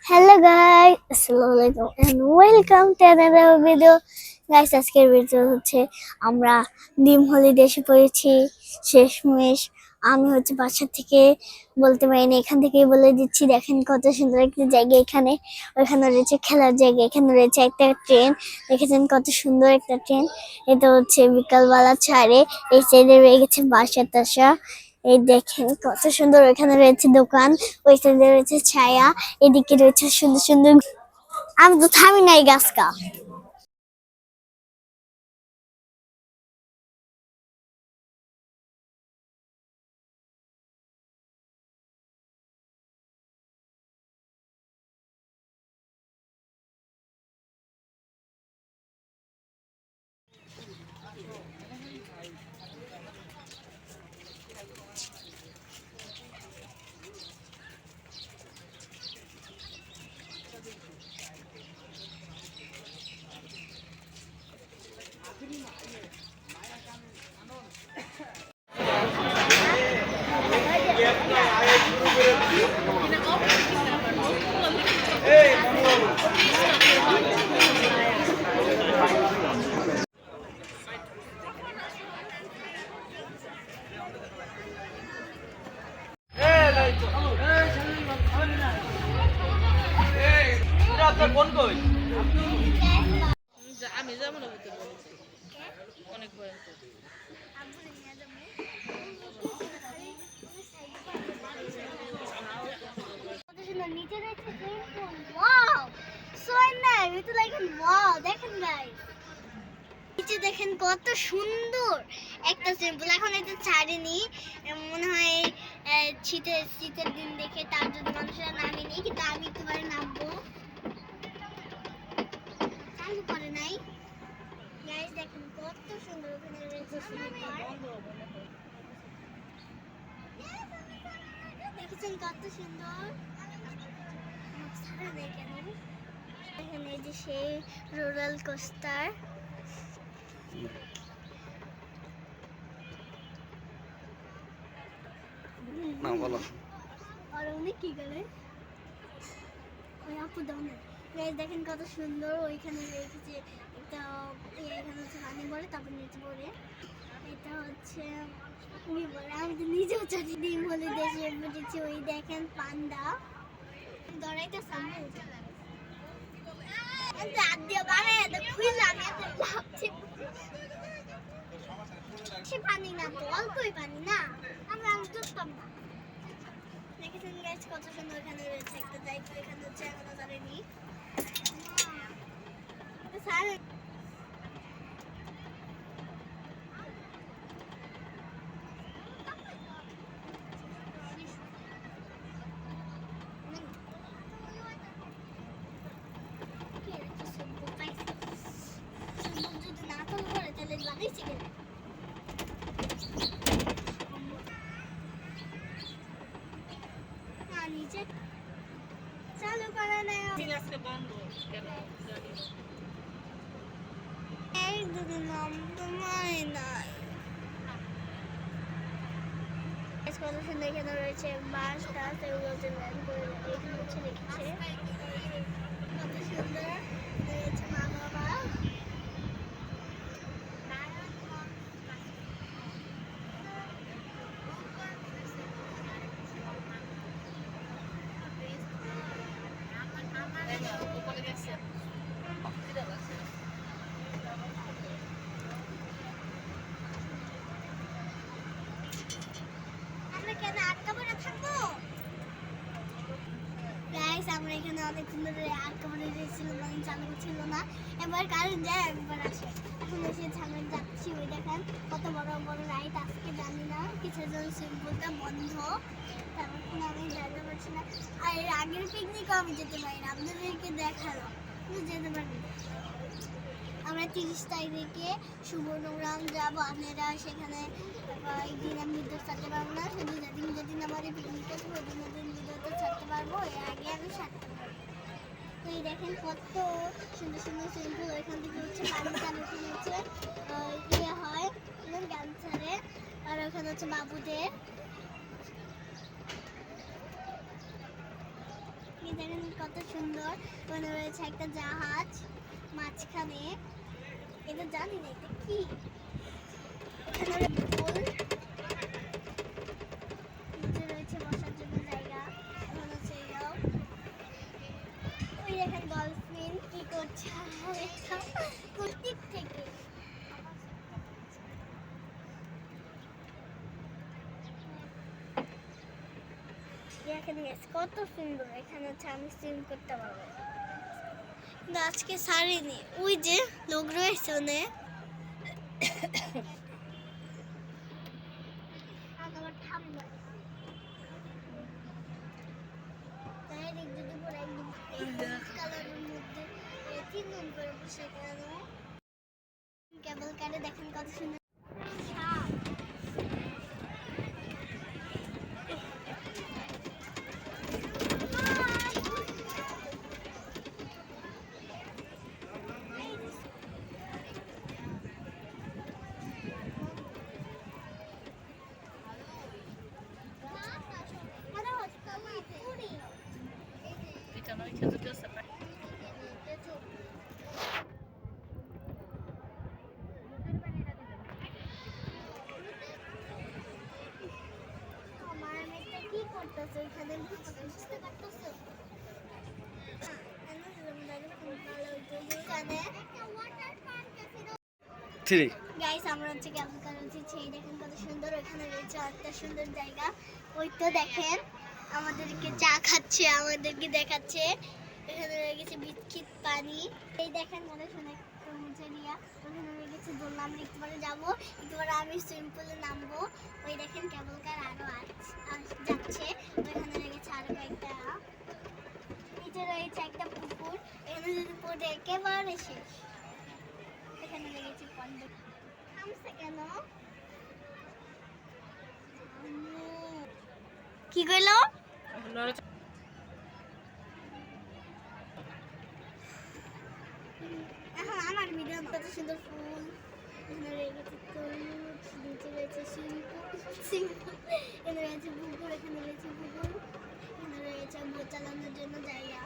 Hello guys, Assalamualaikum and welcome to another video. Guys, আজকের video হচ্ছে আমরা ডিম হলিডে এসে পড়েছি শেষমেশ। আমি হচ্ছে বাসা থেকে বলতে পারি না, এখান থেকেই বলে দিচ্ছি। দেখেন কত সুন্দর একটা জায়গা এখানে। ওইখানে রয়েছে খেলার জায়গা, এখানে রয়েছে একটা ট্রেন। দেখেছেন কত সুন্দর একটা ট্রেন। এটা হচ্ছে বিকালবেলা ছাড়ে। এই সাইডে রয়ে গেছে বাসা টাসা। এই দেখেন কত সুন্দর, ওইখানে রয়েছে দোকান, ওই সাইডে রয়েছে ছায়া, এদিকে রয়েছে সুন্দর সুন্দর। আমি তো থামি নাই গাছকা। আমি যাবো না বলতে বলেছি অনেক ভয়ঙ্কর। দেখেন কত সুন্দর একটা সিম্পল। এখন এটা ছাড়েনি, মনে হয় শীতের দিন দেখে তার জন্য মানুষেরা নামেনি, কিন্তু আমি একটুবারে নামবো। চালু করে নাই। গাইস দেখেন কত সুন্দর, ওখানে রয়েছে দেখেছেন কত সুন্দর। ছাড়া নেই কেন? এখানে এই যে সেই রোলার কোস্টার। না বলো আর অনেক কি করে ওই আপু দাও না। গাইস দেখেন কত সুন্দর, ওইখানে রেখেছে একটা। এখানে হচ্ছে পানি পড়ে, তারপর নিচে পড়ে। এটা হচ্ছে কি বলে, আমি তো নিজেও জানি। ডিম হলে দেশে পড়েছি। ওই দেখেন পান্ডা দৌড়াইতে সামনে হাত দিয়ে বানায় খুললাম, এত লাভছে। সে পানি না তো, অল্পই পানি না, আমরা আমি বুঝতাম না। দেখেছেন গাইস কত সুন্দর, এখানে রয়েছে একটা জায়গা। এখানে হচ্ছে এখনো জানেনি স্যার। যদি না চালু করে তাহলে বানাইছে কেন? নিচে চালু করে না, আজকে বন্ধ কেন জানি না। এই দুটো নাম তো মানে নাই। কত সুন্দর, এখানে রয়েছে বাস টাস, এগুলোতে ল্যান্ড করে এখানে হচ্ছে লিখেছে কত সুন্দর। রয়েছে মা বাবা। উপরে গেছে আমরা কেন আটকা পড়ে থাকবো? গাইস আমরা এখানে অনেক সুন্দর আটকা পড়ে গেছিলাম, মানে চালু ছিল না। এবার কারেন্ট যায়, একবার আসে। এখন এসে সামনে যাচ্ছি, ওই দেখেন কত বড় বড় রাইড। আজকে জানি না কিসের জন্য সিম্পলটা বন্ধ, তারপর আমি যেতে পারছি না। আর এর আগের পিকনিকও আমি যেতে পারি না, আপনাদেরকে দেখালো কিন্তু যেতে পারি না। আমরা 30 তারিখে সুবর্ণগ্রাম যাবো। আপনারা সেখানে একদিন আমি ভিডিও ছাড়তে পারবো না, শুধু যেদিন যেদিন আমার পিকনিক আছে ওই দিন ওদিন ভিডিওটা ছাড়তে পারবো। এর আগে আমি ছাড়তে পারবো। তো এই দেখেন কত সুন্দর সুন্দর সিম্পল। ওইখান থেকে হচ্ছে পানি টান, ওখানে হচ্ছে ইয়ে হয় গান ছাড়ে। আর ওখানে হচ্ছে বাবুদের দেখেন কত সুন্দর। ওখানে রয়েছে একটা জাহাজ মাঝখানে, এটা জানি না এটা কি। এখানে ফুল, নিচে রয়েছে বসার জন্য জায়গা। এখন হচ্ছে এরাও, ওই দেখেন ডলফিন কি করছে কুর্তিক থেকে। এখানে কত সুন্দর, এখানে হচ্ছে আমি সুইম করতে পারবো, কিন্তু আজকে সারিনি। ওই যে লোক রয়েছে ওনে, কেবল কারে দেখেন কত সুন্দর। এটা নয় খেজুরটা সেপারেট। আমার মেয়েটা কি করতেছে এখানে, বুঝতে পারতেছো? গাইস আমরা হচ্ছে কেমন কারণে সেই দেখেন কত সুন্দর। ওইখানে রয়েছে একটা সুন্দর জায়গা, ওই তো দেখেন আমাদেরকে চা খাচ্ছে, আমাদেরকে দেখাচ্ছে। এখানে রয়ে গেছে বিস্কিট পানি, এই দেখেন মনে শুনে মুজারিয়া। ওখানে রয়ে গেছে দোলনা, আমরা একটু পরে যাবো, একটু পরে আমি সুইমিং পুলে নামবো। ওই দেখেন কেবল কার আরো যাচ্ছে। ওইখানে রয়ে গেছে আরো কয়েকটা, নিচে রয়েছে একটা পুকুর, এখানে যদি পড়ে একেবারে শেষ। এখানে লেগেছে পন্ড, থামছে কেন? কি কইলো? এখন আমার ভিডিও কত সুন্দর ফুল, এখানে রয়ে গেছে তরমুজ, নিচে রয়েছে এখানে রয়েছে পুকুর, এখানে রয়েছে পুকুর, এখানে রয়েছে বোট চালানোর জন্য জায়গা।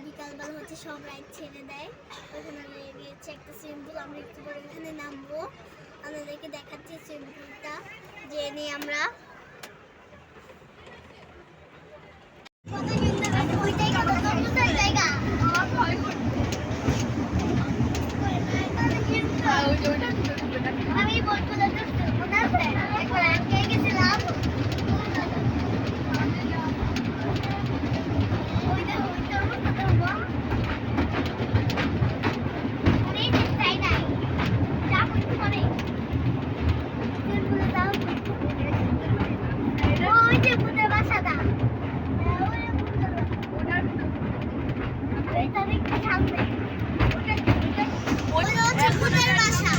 বিকালবেলা হচ্ছে সব রাইড ছেড়ে দেয়। ওখানে রয়ে গেছে একটা সুইমিং পুল, আমরা একটু পরে এখানে নামবো। আমাদেরকে দেখাচ্ছি সুইমিং পুলটা, যে নিয়ে আমরা আমি বলবো মনে আছে একবার আগে গেছিলাম, ওই যে ভূতের বাসাটা, ওইটার একটু সামনে, ওইটা হচ্ছে ভূতের বাসা।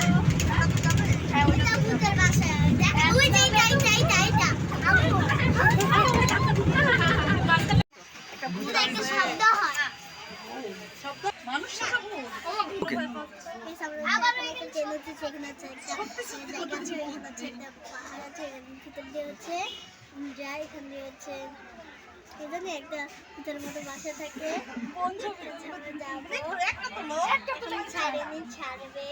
ওইটা ভূতের বাসা, দেখেন ওই যে এইটা একটা শব্দ হয়, আবার একটা ট্রেন হচ্ছে, সেখানে হচ্ছে একটা জায়গা আছে, এখানে হচ্ছে একটা পাহাড় আছে, ভিতর দিয়ে হচ্ছে যায়, এখান দিয়ে হচ্ছে এখানে একটা ভিতরের মতো বাসা থাকে। ছাড়বে